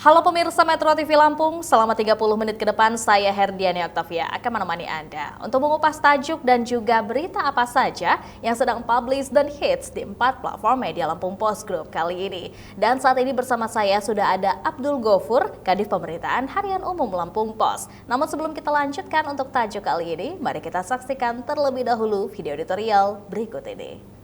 Halo pemirsa Metro TV Lampung, selama 30 menit ke depan saya Herdiani Octavia akan menemani Anda untuk mengupas tajuk dan juga berita apa saja yang sedang publish dan hits di 4 platform media Lampung Post Group kali ini. Dan saat ini bersama saya sudah ada Abdul Gofur, Kadif Pemberitaan Harian Umum Lampung Post. Namun sebelum kita lanjutkan untuk tajuk kali ini, mari kita saksikan terlebih dahulu video editorial berikut ini.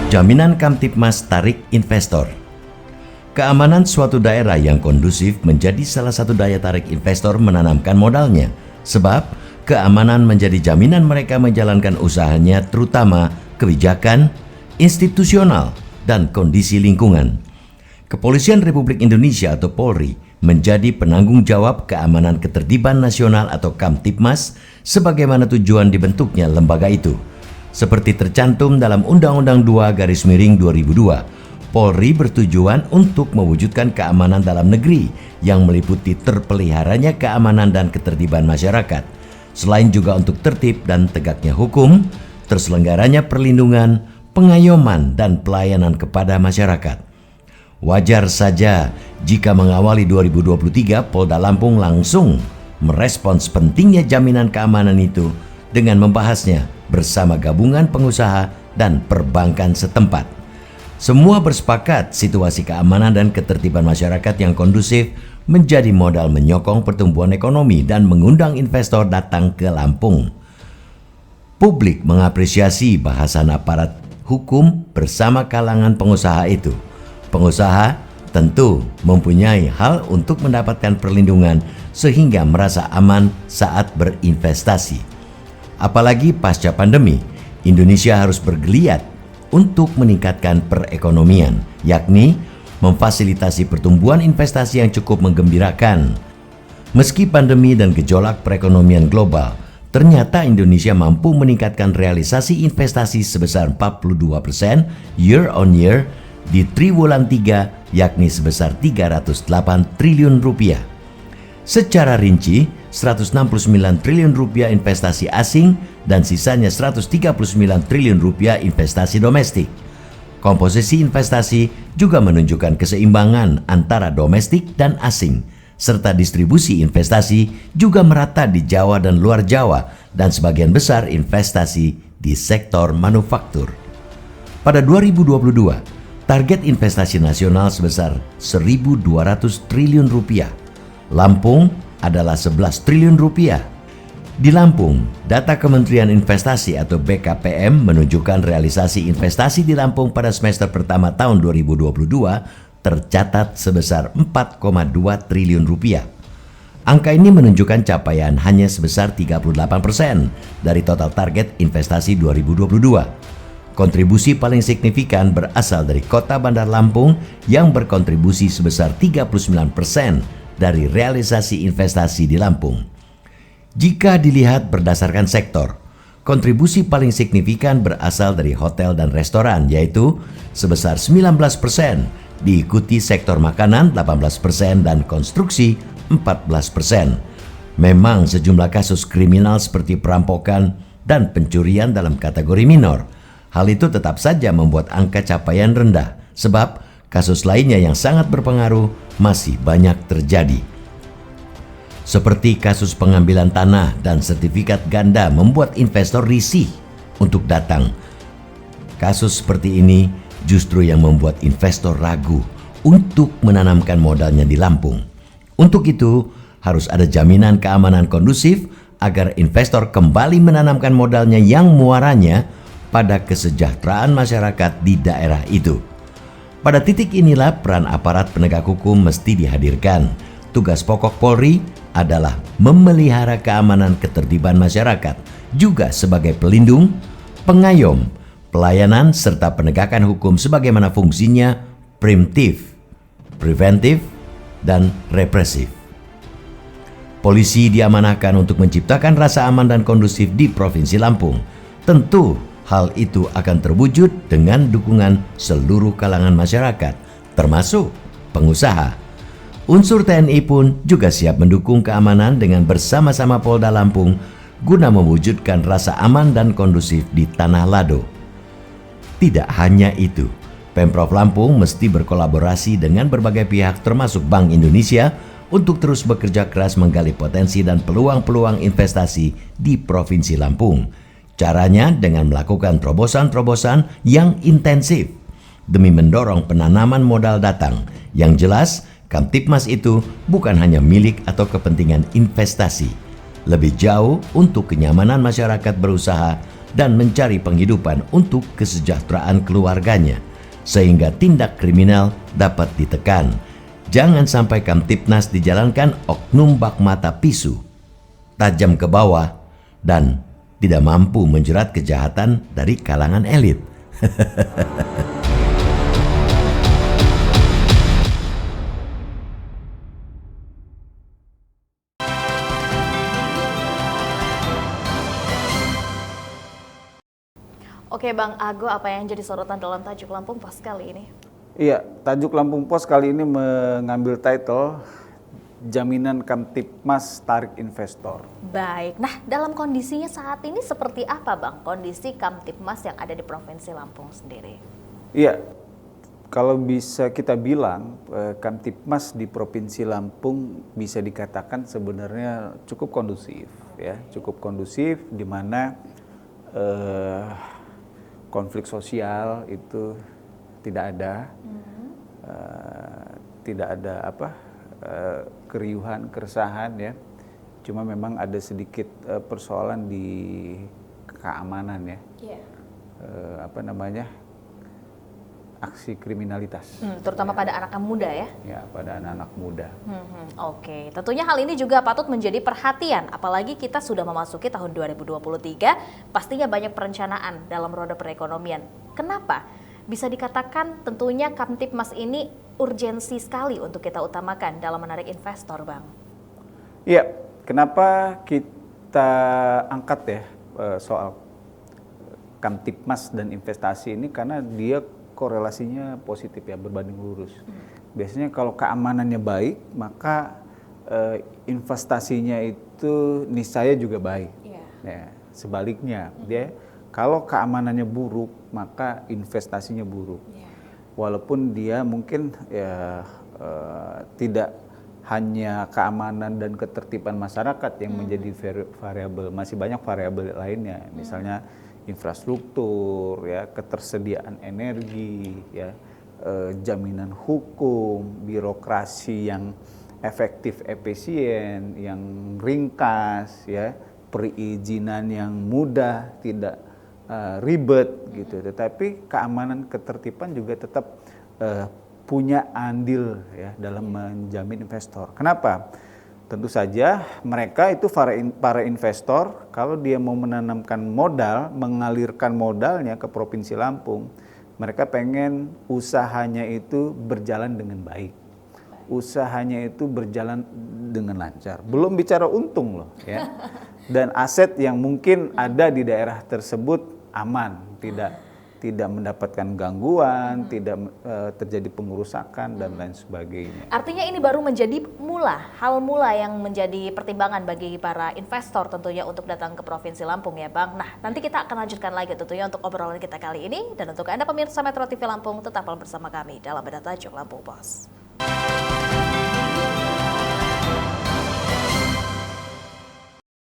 Jaminan Kamtibmas tarik investor. Keamanan suatu daerah yang kondusif menjadi salah satu daya tarik investor menanamkan modalnya, sebab keamanan menjadi jaminan mereka menjalankan usahanya, terutama kebijakan, institusional, dan kondisi lingkungan. Kepolisian Republik Indonesia atau Polri menjadi penanggung jawab keamanan ketertiban nasional atau Kamtibmas sebagaimana tujuan dibentuknya lembaga itu. Seperti tercantum dalam Undang-Undang 2/2002, Polri bertujuan untuk mewujudkan keamanan dalam negeri yang meliputi terpeliharanya keamanan dan ketertiban masyarakat, selain juga untuk tertib dan tegaknya hukum, terselenggaranya perlindungan, pengayoman, dan pelayanan kepada masyarakat. Wajar saja jika mengawali 2023 Polda Lampung langsung merespons pentingnya jaminan keamanan itu dengan membahasnya bersama gabungan pengusaha dan perbankan setempat. Semua bersepakat situasi keamanan dan ketertiban masyarakat yang kondusif menjadi modal menyokong pertumbuhan ekonomi dan mengundang investor datang ke Lampung. Publik mengapresiasi bahasan aparat hukum bersama kalangan pengusaha itu. Pengusaha tentu mempunyai hal untuk mendapatkan perlindungan sehingga merasa aman saat berinvestasi. Apalagi pasca pandemi, Indonesia harus bergeliat untuk meningkatkan perekonomian, yakni memfasilitasi pertumbuhan investasi yang cukup menggembirakan. Meski pandemi dan gejolak perekonomian global, ternyata Indonesia mampu meningkatkan realisasi investasi sebesar 42% year on year di triwulan 3, yakni sebesar 308 triliun rupiah. Secara rinci, 169 triliun rupiah investasi asing dan sisanya 139 triliun rupiah investasi domestik. Komposisi investasi juga menunjukkan keseimbangan antara domestik dan asing, serta distribusi investasi juga merata di Jawa dan luar Jawa dan sebagian besar investasi di sektor manufaktur. Pada 2022, target investasi nasional sebesar 1.200 triliun rupiah. Lampung adalah 11 triliun rupiah. Di Lampung, data Kementerian Investasi atau BKPM menunjukkan realisasi investasi di Lampung pada semester pertama tahun 2022 tercatat sebesar 4,2 triliun rupiah. Angka ini menunjukkan capaian hanya sebesar 38% dari total target investasi 2022. Kontribusi paling signifikan berasal dari Kota Bandar Lampung yang berkontribusi sebesar 39% dari realisasi investasi di Lampung. Jika dilihat berdasarkan sektor, kontribusi paling signifikan berasal dari hotel dan restoran, yaitu sebesar 19%, diikuti sektor makanan 18% dan konstruksi 14%. Memang sejumlah kasus kriminal seperti perampokan dan pencurian dalam kategori minor. Hal itu tetap saja membuat angka capaian rendah, sebab kasus lainnya yang sangat berpengaruh masih banyak terjadi. Seperti kasus pengambilan tanah dan sertifikat ganda membuat investor risih untuk datang. Kasus seperti ini justru yang membuat investor ragu untuk menanamkan modalnya di Lampung. Untuk itu, harus ada jaminan keamanan kondusif agar investor kembali menanamkan modalnya yang muaranya pada kesejahteraan masyarakat di daerah itu. Pada titik inilah peran aparat penegak hukum mesti dihadirkan. Tugas pokok Polri adalah memelihara keamanan ketertiban masyarakat, juga sebagai pelindung, pengayom, pelayanan, serta penegakan hukum sebagaimana fungsinya preemptif, preventif, dan represif. Polisi diamanahkan untuk menciptakan rasa aman dan kondusif di Provinsi Lampung. Tentu Hal itu akan terwujud dengan dukungan seluruh kalangan masyarakat, termasuk pengusaha. Unsur TNI pun juga siap mendukung keamanan dengan bersama-sama Polda Lampung guna mewujudkan rasa aman dan kondusif di Tanah Lado. Tidak hanya itu, Pemprov Lampung mesti berkolaborasi dengan berbagai pihak termasuk Bank Indonesia untuk terus bekerja keras menggali potensi dan peluang-peluang investasi di Provinsi Lampung. Caranya dengan melakukan terobosan-terobosan yang intensif demi mendorong penanaman modal datang. Yang jelas, Kamtipmas itu bukan hanya milik atau kepentingan investasi, lebih jauh untuk kenyamanan masyarakat berusaha dan mencari penghidupan untuk kesejahteraan keluarganya, sehingga tindak kriminal dapat ditekan. Jangan sampai Kamtipnas dijalankan oknum bak mata pisu, tajam ke bawah, dan tidak mampu menjerat kejahatan dari kalangan elit. Oke Bang Ago, apa yang jadi sorotan dalam tajuk Lampung Pos kali ini? Iya, tajuk Lampung Pos kali ini mengambil title Jaminan Kamtipmas Tarik Investor. Baik, nah dalam kondisinya saat ini seperti apa Bang kondisi Kamtipmas yang ada di Provinsi Lampung sendiri? Iya, kalau bisa kita bilang Kamtipmas di Provinsi Lampung bisa dikatakan sebenarnya cukup kondusif, ya, cukup kondusif di mana konflik sosial itu tidak ada, tidak ada keriuhan, keresahan, ya. Cuma memang ada sedikit persoalan di keamanan, ya. Aksi kriminalitas. Terutama pada anak muda ya? Ya, pada anak-anak muda. Oke, tentunya hal ini juga patut menjadi perhatian, apalagi kita sudah memasuki tahun 2023, pastinya banyak perencanaan dalam roda perekonomian. Kenapa? Bisa dikatakan tentunya Kamtipmas ini urgensi sekali untuk kita utamakan dalam menarik investor, Bang. Iya, kenapa kita angkat ya soal Kamtipmas dan investasi ini, karena dia korelasinya positif ya, berbanding lurus. Biasanya kalau keamanannya baik, maka investasinya itu niscaya juga baik. Ya, sebaliknya, kalau keamanannya buruk, maka investasinya buruk. Walaupun dia mungkin tidak hanya keamanan dan ketertiban masyarakat yang menjadi variabel, masih banyak variabel lainnya, misalnya infrastruktur, ya, ketersediaan energi, ya, jaminan hukum, birokrasi yang efektif, efisien, yang ringkas, ya, perizinan yang mudah, tidak ribet gitu. Tetapi keamanan, ketertiban juga tetap punya andil ya dalam menjamin investor. Kenapa? Tentu saja mereka itu para investor, kalau dia mau menanamkan modal, mengalirkan modalnya ke Provinsi Lampung, mereka pengen usahanya itu berjalan dengan baik. Usahanya itu berjalan dengan lancar. Belum bicara untung loh, ya. Dan aset yang mungkin ada di daerah tersebut aman, tidak mendapatkan gangguan, tidak terjadi pengerusakan dan lain sebagainya. Artinya ini baru menjadi hal mula yang menjadi pertimbangan bagi para investor tentunya untuk datang ke Provinsi Lampung ya Bang. Nah, nanti kita akan lanjutkan lagi tentunya untuk obrolan kita kali ini, dan untuk Anda pemirsa Metro TV Lampung tetaplah bersama kami dalam Bedah Tajuk Lampung Pos.